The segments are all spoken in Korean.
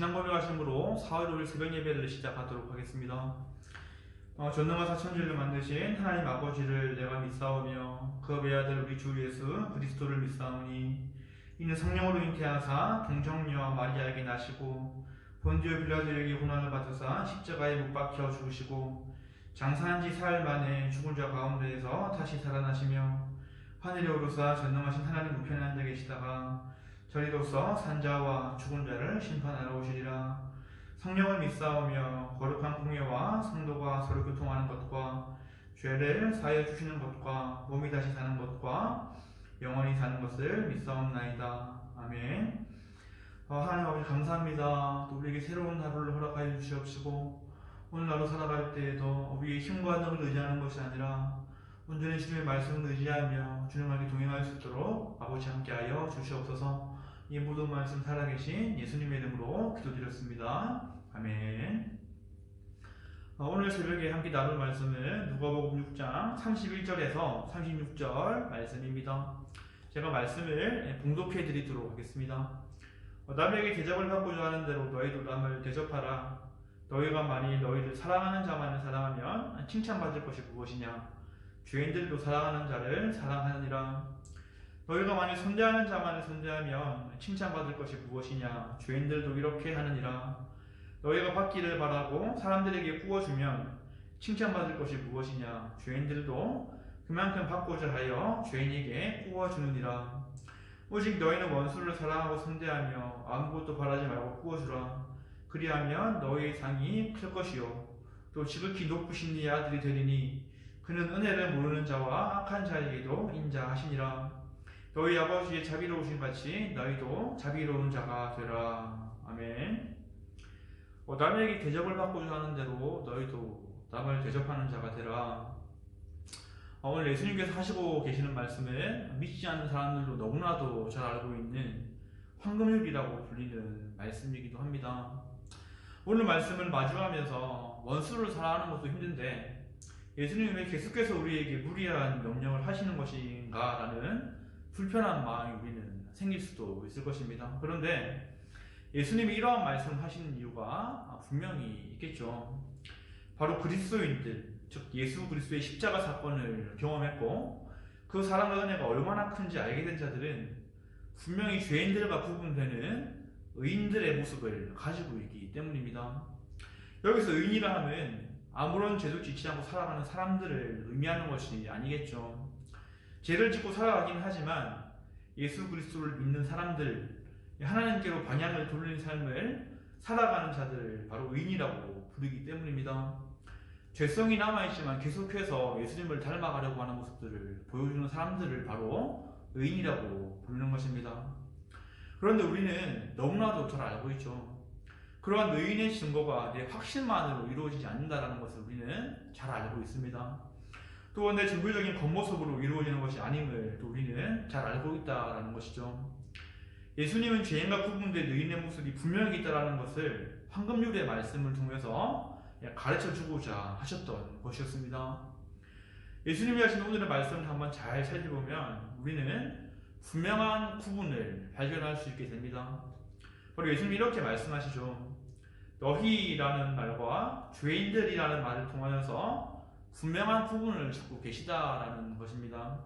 신앙 고백하심으로 4월 5일 새벽 예배를 시작하도록 하겠습니다. 전능한 사천주를 만드신 하나님 아버지를 내가 믿사오며 그 외아들 우리 주 예수 그리스도를 믿사오니 이는 성령으로 잉태하사 동정녀 마리아에게 나시고 본디오 빌라도에게 고난을 받으사 십자가에 못 박혀 죽으시고 장사한 지 사흘 만에 죽은 자 가운데에서 다시 살아나시며 하늘에 오르사 전능하신 하나님 우편에 앉아 계시다가 저리로서 산자와 죽은 자를 심판하러 오시리라. 성령을 믿사오며 거룩한 공예와 성도가 서로 교통하는 것과 죄를 사하여 주시는 것과 몸이 다시 사는 것과 영원히 사는 것을 믿사옵나이다. 아멘. 하나님 아버지 감사합니다. 또 우리에게 새로운 하루를 허락하여 주시옵시고 오늘 하루 살아갈 때에도 우리의 힘과 능을 의지하는 것이 아니라 온전히 주님의 말씀을 의지하며 주님에게 동행할 수 있도록 아버지 함께하여 주시옵소서. 이 모든 말씀 살아계신 예수님의 이름으로 기도드렸습니다. 아멘. 오늘 새벽에 함께 나눌 말씀은 누가복음 6장 31절에서 36절 말씀입니다. 제가 말씀을 봉독해 드리도록 하겠습니다. 남에게 대접을 받고자 하는 대로 너희도 남을 대접하라. 너희가 만일 너희를 사랑하는 자만을 사랑하면 칭찬받을 것이 무엇이냐? 죄인들도 사랑하는 자를 사랑하느니라. 너희가 만일 선대하는 자만을 선대하면 칭찬받을 것이 무엇이냐? 죄인들도 이렇게 하느니라. 너희가 받기를 바라고 사람들에게 구워주면 칭찬받을 것이 무엇이냐? 죄인들도 그만큼 받고자 하여 죄인에게 구워주느니라. 오직 너희는 원수를 사랑하고 선대하며 아무것도 바라지 말고 구워주라. 그리하면 너희의 상이 클 것이요 또 지극히 높으신 이의 아들이 되리니 그는 은혜를 모르는 자와 악한 자에게도 인자하시니라. 너희 아버지의 자비로우신 같이 너희도 자비로운 자가 되라. 아멘. 남에게 대접을 받고자 하는 대로 너희도 남을 대접하는 자가 되라. 오늘 예수님께서 하시고 계시는 말씀은 믿지 않는 사람들도 너무나도 잘 알고 있는 황금률이라고 불리는 말씀이기도 합니다. 오늘 말씀을 마주하면서 원수를 사랑하는 것도 힘든데 예수님이 왜 계속해서 우리에게 무리한 명령을 하시는 것인가 라는 불편한 마음이 우리는 생길 수도 있을 것입니다. 그런데 예수님이 이러한 말씀을 하시는 이유가 분명히 있겠죠. 바로 그리스도인들, 즉 예수 그리스도의 십자가 사건을 경험했고 그 사랑과 은혜가 얼마나 큰지 알게 된 자들은 분명히 죄인들과 구분되는 의인들의 모습을 가지고 있기 때문입니다. 여기서 의인이라 함은 아무런 죄도 짓지 않고 살아가는 사람들을 의미하는 것이 아니겠죠. 죄를 짓고 살아가긴 하지만 예수 그리스도를 믿는 사람들, 하나님께로 방향을 돌린 삶을 살아가는 자들을 바로 의인이라고 부르기 때문입니다. 죄성이 남아있지만 계속해서 예수님을 닮아가려고 하는 모습들을 보여주는 사람들을 바로 의인이라고 부르는 것입니다. 그런데 우리는 너무나도 잘 알고 있죠. 그러한 의인의 증거가 내 확신만으로 이루어지지 않는다는 것을 우리는 잘 알고 있습니다. 또 내 증거적인 겉모습으로 이루어지는 것이 아님을 또 우리는 잘 알고 있다는 것이죠. 예수님은 죄인과 구분된 의인의 모습이 분명히 있다는 것을 황금률의 말씀을 통해서 가르쳐주고자 하셨던 것이었습니다. 예수님이 하신 오늘의 말씀을 한번 잘 살펴보면 우리는 분명한 구분을 발견할 수 있게 됩니다. 바로 예수님이 이렇게 말씀하시죠. 너희라는 말과 죄인들이라는 말을 통하여서 분명한 구분을 짓고 계시다라는 것입니다.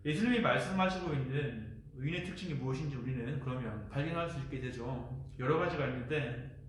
예수님이 말씀하시고 있는 의인의 특징이 무엇인지 우리는 그러면 발견할 수 있게 되죠. 여러 가지가 있는데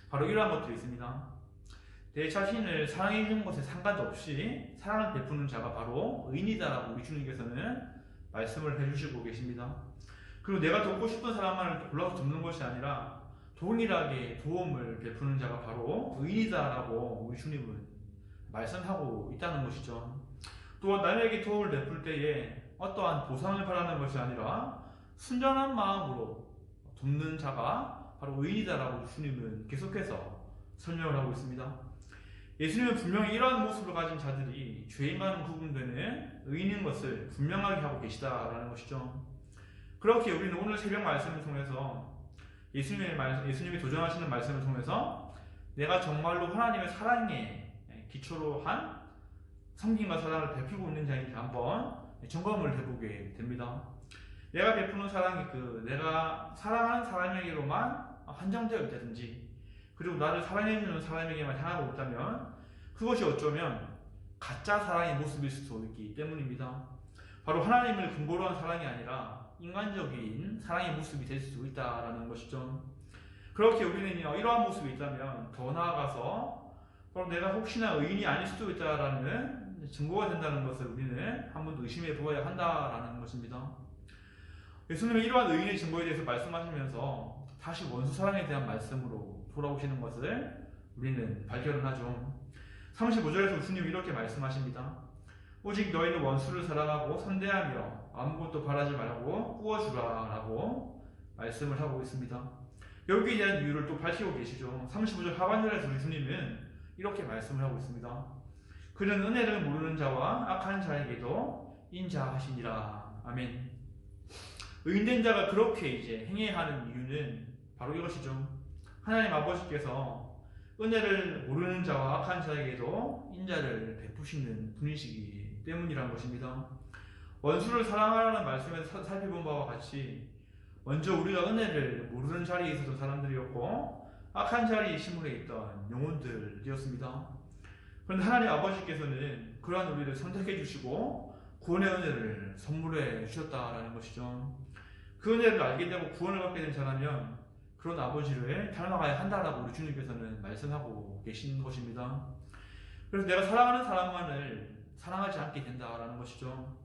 바로 이러한 것들이 있습니다. 내 자신을 사랑해 주는 것에 상관도 없이 사랑을 베푸는 자가 바로 의인이다라고 우리 주님께서는 말씀을 해주시고 계십니다. 그리고 내가 돕고 싶은 사람만을 골라서 돕는 것이 아니라 동일하게 도움을 베푸는 자가 바로 의인이다라고 우리 주님은 말씀하고 있다는 것이죠. 또한 남에게 도움을 베풀 때에 어떠한 보상을 바라는 것이 아니라 순전한 마음으로 돕는 자가 바로 의인이다라고 주님은 계속해서 설명을 하고 있습니다. 예수님은 분명히 이러한 모습을 가진 자들이 죄인과는 구분되는 의인인 것을 분명하게 하고 계시다라는 것이죠. 그렇게 우리는 오늘 새벽 말씀을 통해서 예수님이 도전하시는 말씀을 통해서 내가 정말로 하나님의 사랑에 기초로 한 섬김과 사랑을 베풀고 있는 자인지 한번 점검을 해보게 됩니다. 내가 베푸는 사랑이 내가 사랑하는 사람에게로만 한정되어 있다든지, 그리고 나를 사랑해주는 사람에게만 향하고 있다면 그것이 어쩌면 가짜 사랑의 모습일 수도 있기 때문입니다. 바로 하나님을 근거로 한 사랑이 아니라 인간적인 사랑의 모습이 될 수도 있다라는 것이죠. 그렇게 우리는 이러한 모습이 있다면 더 나아가서 바로 내가 혹시나 의인이 아닐 수도 있다라는 증거가 된다는 것을 우리는 한 번 더 의심해 보아야 한다라는 것입니다. 예수님은 이러한 의인의 증거에 대해서 말씀하시면서 다시 원수 사랑에 대한 말씀으로 돌아오시는 것을 우리는 발견하죠. 35절에서 예수님이 이렇게 말씀하십니다. 오직 너희는 원수를 사랑하고 선대하며 아무것도 바라지 말고 꾸어주라 라고 말씀을 하고 있습니다. 여기에 대한 이유를 또 밝히고 계시죠. 35절 하반절에서 예수님은 이렇게 말씀을 하고 있습니다. 그는 은혜를 모르는 자와 악한 자에게도 인자하시니라. 아멘. 의인된 자가 그렇게 이제 행해야 하는 이유는 바로 이것이죠. 하나님 아버지께서 은혜를 모르는 자와 악한 자에게도 인자를 베푸시는 분이시기 때문이란 것입니다. 원수를 사랑하라는 말씀에서 살펴본 바와 같이 먼저 우리가 은혜를 모르는 자리에 있었던 사람들이었고 악한 자리에 시물해 있던 영혼들이었습니다. 그런데 하나님 아버지께서는 그러한 우리를 선택해 주시고 구원의 은혜를 선물해 주셨다라는 것이죠. 그 은혜를 알게 되고 구원을 받게 된 자라면 그런 아버지를 닮아가야 한다라고 우리 주님께서는 말씀하고 계신 것입니다. 그래서 내가 사랑하는 사람만을 사랑하지 않게 된다라는 것이죠.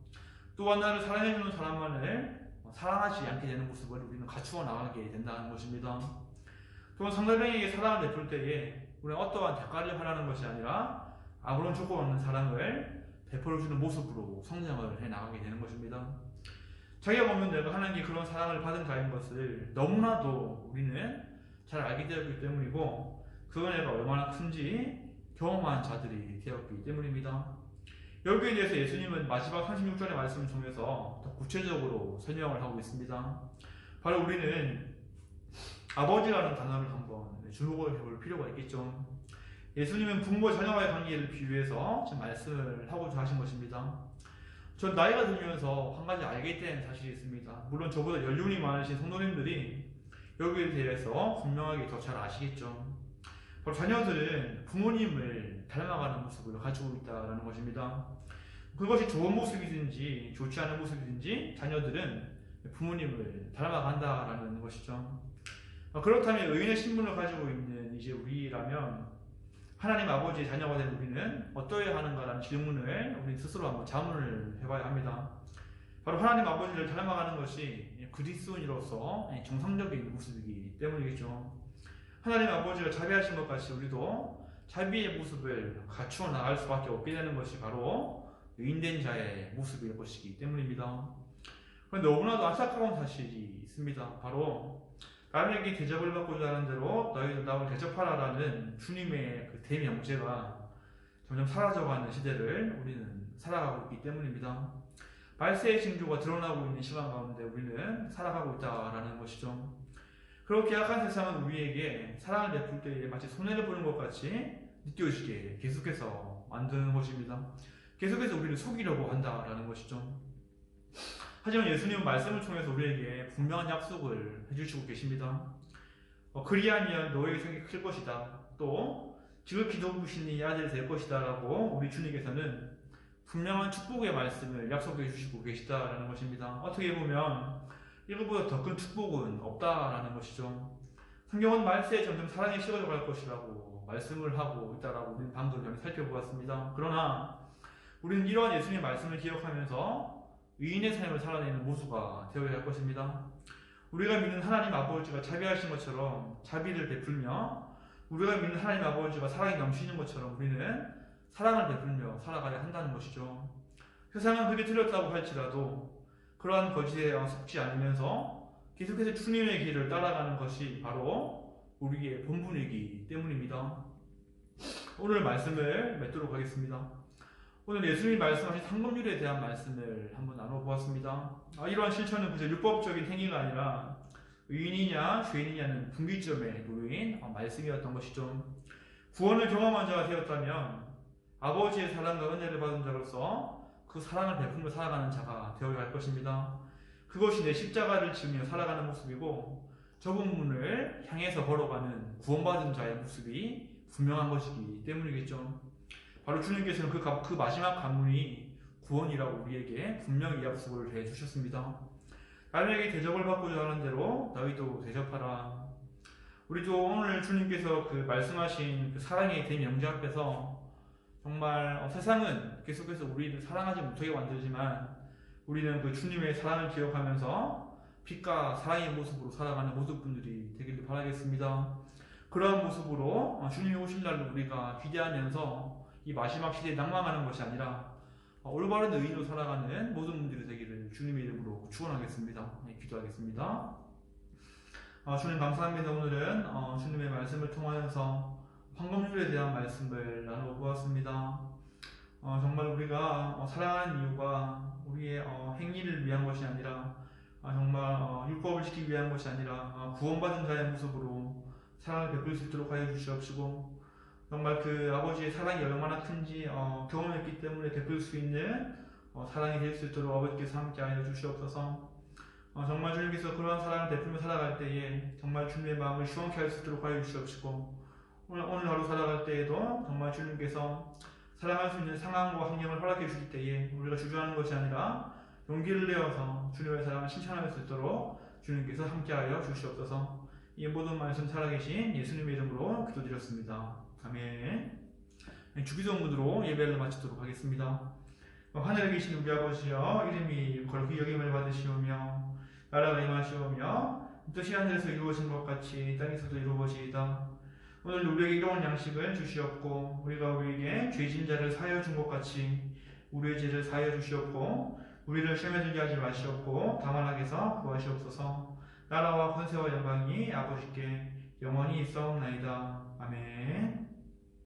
또한 나를 사랑해주는 사람만을 사랑하지 않게 되는 모습을 우리는 갖추어 나가게 된다는 것입니다. 또한 상대방에게 사랑을 베풀 때에 우리는 어떠한 대가를 바라는 것이 아니라 아무런 조건 없는 사랑을 베풀어주는 모습으로 성장을 해 나가게 되는 것입니다. 자기가 보면 내가 하나님께 그런 사랑을 받은 자인 것을 너무나도 우리는 잘 알게 되었기 때문이고 그 은혜가 얼마나 큰지 경험한 자들이 되었기 때문입니다. 여기에 대해서 예수님은 마지막 36절의 말씀을 통해서 더 구체적으로 설명을 하고 있습니다. 바로 우리는 아버지라는 단어를 한번 주목을 해볼 필요가 있겠죠. 예수님은 부모 자녀와의 관계를 비유해서 지금 말씀을 하고자 하신 것입니다. 전 나이가 들면서 한 가지 알게 된 사실이 있습니다. 물론 저보다 연륜이 많으신 성도님들이 여기에 대해서 분명하게 더 잘 아시겠죠. 바로 자녀들은 부모님을 닮아가는 모습을 가지고 있다는 것입니다. 그것이 좋은 모습이든지 좋지 않은 모습이든지 자녀들은 부모님을 닮아간다라는 것이죠. 그렇다면 의인의 신분을 가지고 있는 이제 우리라면 하나님 아버지의 자녀가 된 우리는 어떠해야 하는가라는 질문을 우리 스스로 한번 자문을 해봐야 합니다. 바로 하나님 아버지를 닮아가는 것이 그리스도인으로서 정상적인 모습이기 때문이겠죠. 하나님 아버지가 자비하신 것 같이 우리도 자비의 모습을 갖추어 나갈 수밖에 없게 되는 것이 바로 의인된 자의 모습일 것이기 때문입니다. 그런데 너무나도 안타까운 사실이 있습니다. 바로 남에게 대접을 받고자 하는 대로 너희도 나를 대접하라라는 주님의 그 대명제가 점점 사라져가는 시대를 우리는 살아가고 있기 때문입니다. 말세의 징조가 드러나고 있는 시간 가운데 우리는 살아가고 있다라는 것이죠. 그렇게 약한 세상은 우리에게 사랑을 베풀 때에 마치 손해를 보는 것 같이 느껴지게 계속해서 만드는 것입니다. 계속해서 우리를 속이려고 한다라는 것이죠. 하지만 예수님은 말씀을 통해서 우리에게 분명한 약속을 해주시고 계십니다. 그리하면 너희의 성이 클 것이다. 또 지극히 높으신 이 아들이 될 것이다 라고 우리 주님께서는 분명한 축복의 말씀을 약속해 주시고 계시다라는 것입니다. 어떻게 보면 이것보다 더 큰 축복은 없다라는 것이죠. 성경은 말세에 점점 사랑이 식어져 갈 것이라고 말씀을 하고 있다라고 우리는 방금 살펴보았습니다. 그러나 우리는 이러한 예수님의 말씀을 기억하면서 의인의 삶을 살아내는 모두가 되어야 할 것입니다. 우리가 믿는 하나님 아버지가 자비하신 것처럼 자비를 베풀며 우리가 믿는 하나님 아버지가 사랑이 넘치는 것처럼 우리는 사랑을 베풀며 살아가야 한다는 것이죠. 세상은 그게 틀렸다고 할지라도 그러한 거짓에 속지 않으면서 계속해서 주님의 길을 따라가는 것이 바로 우리의 본분이기 때문입니다. 오늘 말씀을 맺도록 하겠습니다. 오늘 예수님이 말씀하신 상급률에 대한 말씀을 한번 나눠보았습니다. 이러한 실천은 그저 율법적인 행위가 아니라 의인이냐 죄인이냐는 분기점에 놓인 말씀이었던 것이죠. 구원을 경험한 자가 되었다면 아버지의 사랑과 은혜를 받은 자로서 그 사랑을 베풀며 살아가는 자가 되어야 할 것입니다. 그것이 내 십자가를 지으며 살아가는 모습이고 좁은 문을 향해서 걸어가는 구원받은 자의 모습이 분명한 것이기 때문이겠죠. 바로 주님께서는 그 마지막 관문이 구원이라고 우리에게 분명히 약속을 해주셨습니다. 남에게 대접을 받고자 하는 대로 너희도 대접하라. 우리도 오늘 주님께서 그 말씀하신 그 사랑의 대명제 앞에서 정말 세상은 계속해서 우리를 사랑하지 못하게 만들지만 우리는 그 주님의 사랑을 기억하면서 빛과 사랑의 모습으로 살아가는 모든 분들이 되기를 바라겠습니다. 그러한 모습으로 주님이 오실 날을 우리가 기대하면서 이 마지막 시대에 낭망하는 것이 아니라 올바른 의인으로 살아가는 모든 분들이 되기를 주님의 이름으로 축원하겠습니다. 기도하겠습니다. 주님 감사합니다. 오늘은 주님의 말씀을 통하여서 황금률에 대한 말씀을 나누어 보았습니다. 정말 우리가 사랑하는 이유가 우리의 행위를 위한 것이 아니라 정말 율법을 지키기 위한 것이 아니라 구원받은 자의 모습으로 사랑을 베풀 수 있도록 하여 주시옵시고 정말 그 아버지의 사랑이 얼마나 큰지 경험했기 때문에 베풀 수 있는 사랑이 될 수 있도록 아버지께서 함께 하여 주시옵소서. 정말 주님께서 그러한 사랑을 베풀며 살아갈 때에 정말 주님의 마음을 시원케 할 수 있도록 하여 주시옵시고 오늘 하루 살아갈 때에도 정말 주님께서 사랑할 수 있는 상황과 환경을 허락해 주실 때에 우리가 주저하는 것이 아니라 용기를 내어서 주님의 사랑을 칭찬할 수 있도록 주님께서 함께하여 주시옵소서. 이 모든 말씀 살아계신 예수님의 이름으로 기도드렸습니다. 아멘. 주기도문으로 예배를 마치도록 하겠습니다. 하늘에 계신 우리 아버지여, 이름이 거룩히 여김을 받으시오며 나라가 임하시오며 뜻이 하늘에서 이루어진 것 같이 땅에서도 이루어지이다. 오늘 우리에게 일용할 양식을 주시옵고 우리가 우리에게 죄진 자를 사하여 준 것 같이 우리의 죄를 사하여 주시옵고 우리를 시험에 들게 하지 마시옵고 다만 악에서 구하시옵소서. 나라와 권세와 영광이 아버지께 영원히 있사옵나이다. 아멘.